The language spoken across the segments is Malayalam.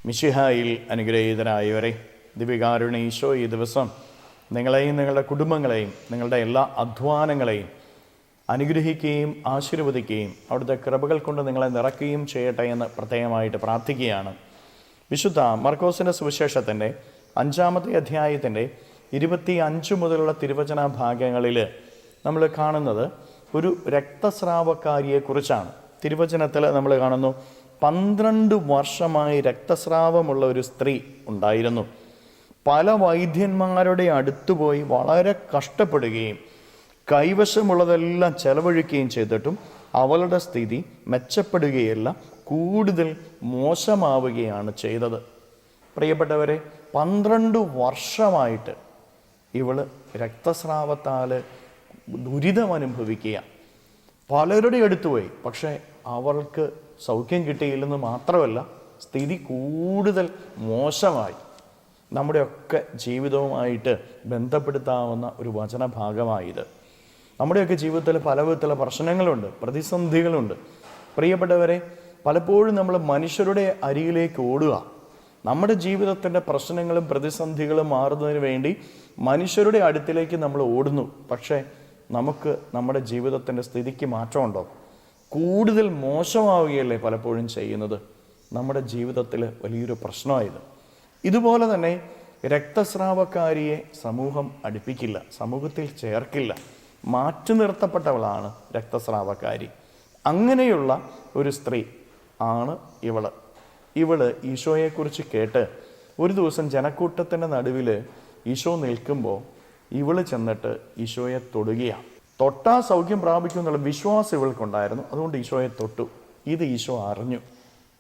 മിശിഹായിൽ അനുഗ്രഹീതരായവരെ, ദിവ്യകാരുണ്യ ഈശോ ഈ ദിവസം നിങ്ങളെയും നിങ്ങളുടെ കുടുംബങ്ങളെയും നിങ്ങളുടെ എല്ലാ അധ്വാനങ്ങളെയും അനുഗ്രഹിക്കുകയും ആശീർവദിക്കുകയും അവിടുത്തെ കൃപകൾ കൊണ്ട് നിങ്ങളെ നിറയ്ക്കുകയും ചെയ്യട്ടെ എന്ന് പ്രത്യേകമായിട്ട് പ്രാർത്ഥിക്കുകയാണ്. വിശുദ്ധ മർക്കോസിൻ്റെ സുവിശേഷത്തിൻ്റെ 5-ാമത്തെ അധ്യായത്തിൻ്റെ 25 മുതലുള്ള തിരുവചന ഭാഗങ്ങളിൽ നമ്മൾ കാണുന്നത് ഒരു രക്തസ്രാവക്കാരിയെക്കുറിച്ചാണ്. തിരുവചനത്തിൽ നമ്മൾ കാണുന്നു, 12 വർഷമായി രക്തസ്രാവമുള്ള ഒരു സ്ത്രീ ഉണ്ടായിരുന്നു. പല വൈദ്യന്മാരുടെ അടുത്തുപോയി വളരെ കഷ്ടപ്പെടുകയും കൈവശമുള്ളതെല്ലാം ചെലവഴിക്കുകയും ചെയ്തിട്ടും അവളുടെ സ്ഥിതി മെച്ചപ്പെടുകയല്ല, കൂടുതൽ മോശമാവുകയാണ് ചെയ്തത്. പ്രിയപ്പെട്ടവരെ, 12 വർഷമായിട്ട് ഇവള് രക്തസ്രാവത്താൽ ദുരിതമനുഭവിക്കുക. പലരുടെ അടുത്ത് പോയി, പക്ഷേ അവൾക്ക് സൗഖ്യം കിട്ടിയില്ലെന്ന് മാത്രമല്ല, സ്ഥിതി കൂടുതൽ മോശമായി. നമ്മുടെയൊക്കെ ജീവിതവുമായിട്ട് ബന്ധപ്പെടുത്താവുന്ന ഒരു വചനഭാഗമായത്. നമ്മുടെയൊക്കെ ജീവിതത്തിൽ പല വിധത്തിലുള്ള പ്രശ്നങ്ങളുണ്ട്, പ്രതിസന്ധികളുണ്ട്. പ്രിയപ്പെട്ടവരെ, പലപ്പോഴും നമ്മൾ മനുഷ്യരുടെ അരികിലേക്ക് ഓടുക. നമ്മുടെ ജീവിതത്തിൻ്റെ പ്രശ്നങ്ങളും പ്രതിസന്ധികളും മാറുന്നതിന് വേണ്ടി മനുഷ്യരുടെ അടുത്തിലേക്ക് നമ്മൾ ഓടുന്നു. പക്ഷേ നമുക്ക് നമ്മുടെ ജീവിതത്തിൻ്റെ സ്ഥിതിക്ക് മാറ്റമുണ്ടോ? കൂടുതൽ മോശമാവുകയല്ലേ പലപ്പോഴും ചെയ്യുന്നത്. നമ്മുടെ ജീവിതത്തിൽ വലിയൊരു പ്രശ്നമായത്. ഇതുപോലെ തന്നെ രക്തസ്രാവക്കാരിയെ സമൂഹം അടുപ്പിക്കില്ല, സമൂഹത്തിൽ ചേർക്കില്ല. മാറ്റി നിർത്തപ്പെട്ടവളാണ് രക്തസ്രാവക്കാരി. അങ്ങനെയുള്ള ഒരു സ്ത്രീ ആണ് ഇവള് ഈശോയെക്കുറിച്ച് കേട്ട് ഒരു ദിവസം ജനക്കൂട്ടത്തിൻ്റെ നടുവിൽ ഈശോ നിൽക്കുമ്പോൾ ഇവള് ചെന്നിട്ട് ഈശോയെ തൊടുകയാണ്. തൊട്ടാ സൗഖ്യം പ്രാപിക്കും എന്നുള്ള വിശ്വാസം ഇവൾക്കുണ്ടായിരുന്നു. അതുകൊണ്ട് ഈശോയെ തൊട്ടു. ഇത് ഈശോ അറിഞ്ഞു.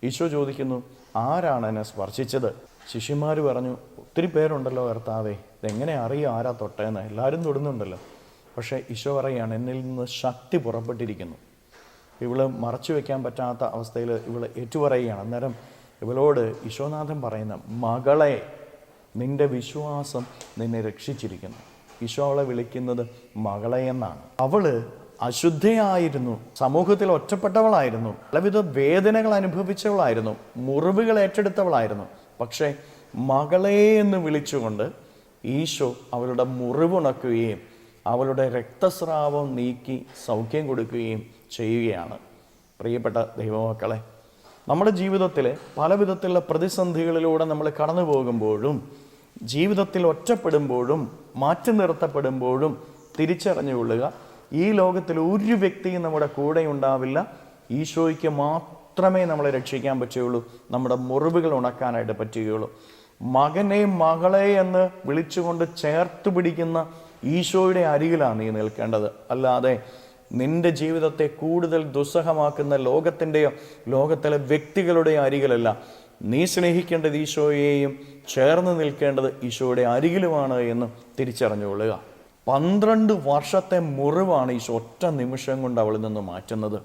ഈശോ ചോദിക്കുന്നു, ആരാണ് എന്നെ സ്പർശിച്ചത്? ശിഷ്യന്മാർ പറഞ്ഞു, ഒത്തിരി പേരുണ്ടല്ലോ കർത്താവേ, ഇതെങ്ങനെ അറിയും ആരാ തൊട്ടേന്ന്? എല്ലാവരും തൊടുന്നുണ്ടല്ലോ. പക്ഷേ ഈശോ പറയുകയാണ്, എന്നിൽ നിന്ന് ശക്തി പുറപ്പെട്ടിരിക്കുന്നു. ഇവള് മറച്ചു വെക്കാൻ പറ്റാത്ത അവസ്ഥയിൽ ഇവള് ഏറ്റുപറയുകയാണ്. അന്നേരം ഇവളോട് ഈശോനാഥൻ പറയുന്ന, മകളെ, നിന്റെ വിശ്വാസം നിന്നെ രക്ഷിച്ചിരിക്കുന്നു. ഈശോ അവളെ വിളിക്കുന്നത് മകളെ എന്നാണ്. അവള് അശുദ്ധയായിരുന്നു, സമൂഹത്തിൽ ഒറ്റപ്പെട്ടവളായിരുന്നു, പലവിധ വേദനകൾ അനുഭവിച്ചവളായിരുന്നു, മുറിവുകൾ ഏറ്റെടുത്തവളായിരുന്നു. പക്ഷേ മകളെ എന്ന് വിളിച്ചുകൊണ്ട് ഈശോ അവളുടെ മുറിവുണക്കുകയും അവളുടെ രക്തസ്രാവം നീക്കി സൗഖ്യം കൊടുക്കുകയും ചെയ്യുകയാണ്. പ്രിയപ്പെട്ട ദൈവമക്കളെ, നമ്മുടെ ജീവിതത്തിൽ പല വിധത്തിലുള്ള പ്രതിസന്ധികളിലൂടെ നമ്മൾ കടന്നു പോകുമ്പോഴും ജീവിതത്തിൽ ഒറ്റപ്പെടുമ്പോഴും മാറ്റി നിർത്തപ്പെടുമ്പോഴും തിരിച്ചറിഞ്ഞുകൊള്ളുക, ഈ ലോകത്തിൽ ഒരു വ്യക്തിയും നമ്മുടെ കൂടെ ഉണ്ടാവില്ല. ഈശോയ്ക്ക് മാത്രമേ നമ്മളെ രക്ഷിക്കാൻ പറ്റുകയുള്ളൂ, നമ്മുടെ മുറിവുകൾ ഉണക്കാനായിട്ട് പറ്റുകയുള്ളൂ. മകനെ, മകളെ എന്ന് വിളിച്ചുകൊണ്ട് ചേർത്ത് പിടിക്കുന്ന ഈശോയുടെ അരികിലാണ് നീ നിൽക്കേണ്ടത്. അല്ലാതെ നിന്റെ ജീവിതത്തെ കൂടുതൽ ദുസ്സഹമാക്കുന്ന ലോകത്തിൻ്റെയോ ലോകത്തിലെ വ്യക്തികളുടെയോ അരികിലല്ല. നീ സ്നേഹിക്കേണ്ടത് ഈശോയെയും ചേർന്ന് നിൽക്കേണ്ടത് ഈശോയുടെ അരികിലുമാണ് എന്ന് തിരിച്ചറിഞ്ഞുകൊള്ളുക. 12 വർഷത്തെ മുറിവാണ് ഈശോ ഒറ്റ നിമിഷം കൊണ്ട് അവളിൽ നിന്ന് മാറ്റുന്നത്.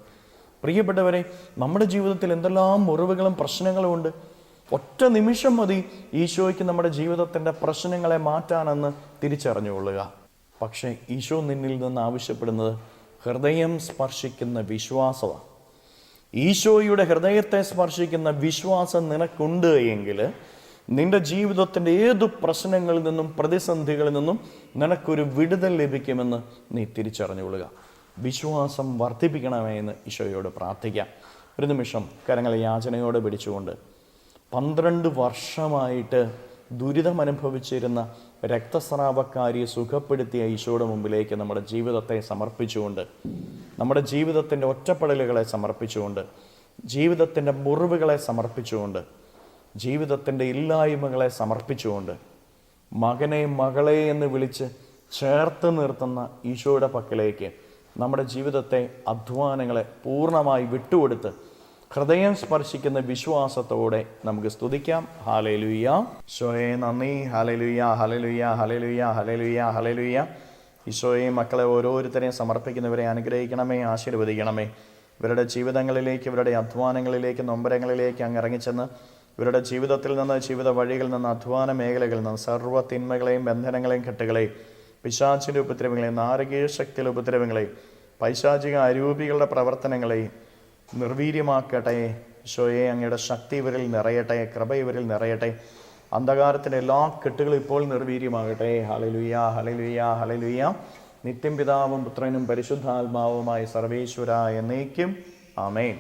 പ്രിയപ്പെട്ടവരെ, നമ്മുടെ ജീവിതത്തിൽ എന്തെല്ലാം മുറിവുകളും പ്രശ്നങ്ങളും ഉണ്ട്. ഒറ്റ നിമിഷം മതി ഈശോയ്ക്ക് നമ്മുടെ ജീവിതത്തിൻ്റെ പ്രശ്നങ്ങളെ മാറ്റാനെന്ന് തിരിച്ചറിഞ്ഞുകൊള്ളുക. പക്ഷേ ഈശോ നിന്നിൽ നിന്ന് ആവശ്യപ്പെടുന്നത് ഹൃദയം സ്പർശിക്കുന്ന വിശ്വാസമാണ്. ഈശോയുടെ ഹൃദയത്തെ സ്പർശിക്കുന്ന വിശ്വാസം നിനക്കുണ്ട് എങ്കിൽ നിന്റെ ജീവിതത്തിൻ്റെ ഏതു പ്രശ്നങ്ങളിൽ നിന്നും പ്രതിസന്ധികളിൽ നിന്നും നിനക്കൊരു വിടുതൽ ലഭിക്കുമെന്ന് നീ തിരിച്ചറിഞ്ഞുകൊള്ളുക. വിശ്വാസം വർദ്ധിപ്പിക്കണമേ എന്ന് ഈശോയോട് പ്രാർത്ഥിക്കാം. ഒരു നിമിഷം കരങ്ങളെ യാചനയോടെ പിടിച്ചുകൊണ്ട് 12 വർഷമായിട്ട് ദുരിതമനുഭവിച്ചിരുന്ന രക്തസ്രാവക്കാരിയെ സുഖപ്പെടുത്തിയ ഈശോയുടെ മുമ്പിലേക്ക് നമ്മുടെ ജീവിതത്തെ സമർപ്പിച്ചുകൊണ്ട്, നമ്മുടെ ജീവിതത്തിൻ്റെ ഒറ്റപ്പെടലുകളെ സമർപ്പിച്ചുകൊണ്ട്, ജീവിതത്തിൻ്റെ മുറിവുകളെ സമർപ്പിച്ചുകൊണ്ട്, ജീവിതത്തിൻ്റെ ഇല്ലായ്മകളെ സമർപ്പിച്ചുകൊണ്ട്, മകനെ, മകളെ എന്ന് വിളിച്ച് ചേർത്ത് നിർത്തുന്ന ഈശോയുടെ പക്കലേക്ക് നമ്മുടെ ജീവിതത്തെ, അധ്വാനങ്ങളെ പൂർണ്ണമായി വിട്ടുകൊടുത്ത് ഹൃദയം സ്പർശിക്കുന്ന വിശ്വാസത്തോടെ നമുക്ക് സ്തുതിക്കാം. ഹല്ലേലൂയ. ഈശോയെ നന്ദി. Hallelujah, hallelujah, hallelujah, hallelujah, hallelujah. ഈശോയെ, മക്കളെ ഓരോരുത്തരെയും സമർപ്പിക്കുന്നവരെ അനുഗ്രഹിക്കണമേ, ആശീർവദിക്കണമേ. ഇവരുടെ ജീവിതങ്ങളിലേക്ക്, ഇവരുടെ അധ്വാനങ്ങളിലേക്ക്, നൊമ്പരങ്ങളിലേക്ക് അങ്ങ് ഇറങ്ങിച്ചെന്ന് ഇവരുടെ ജീവിതത്തിൽ നിന്ന്, ജീവിത വഴികളിൽ നിന്ന്, അധ്വാന മേഖലകളിൽ നിന്ന് സർവ്വ തിന്മകളെയും ബന്ധനങ്ങളെയും കെട്ടുകളെയും പിശാചിൻ്റെ ഉപദ്രവങ്ങളെയും നാരകീയ ശക്തിയുടെ ഉപദ്രവങ്ങളെയും പൈശാചിക അരൂപികളുടെ പ്രവർത്തനങ്ങളെയും നിർവീര്യമാക്കട്ടെ ഈശോയെ അങ്ങയുടെ ശക്തി ഇവരിൽ നിറയട്ടെ, കൃപ ഇവരിൽ നിറയട്ടെ. അന്ധകാരത്തിൻ്റെ എല്ലാ കെട്ടുകളും ഇപ്പോൾ നിർവീര്യമാകട്ടെ. Hallelujah, hallelujah, hallelujah. നിത്യം പിതാവും പുത്രനും പരിശുദ്ധാത്മാവുമായി സർവേശ്വര എന്നേക്കും. ആമേൻ.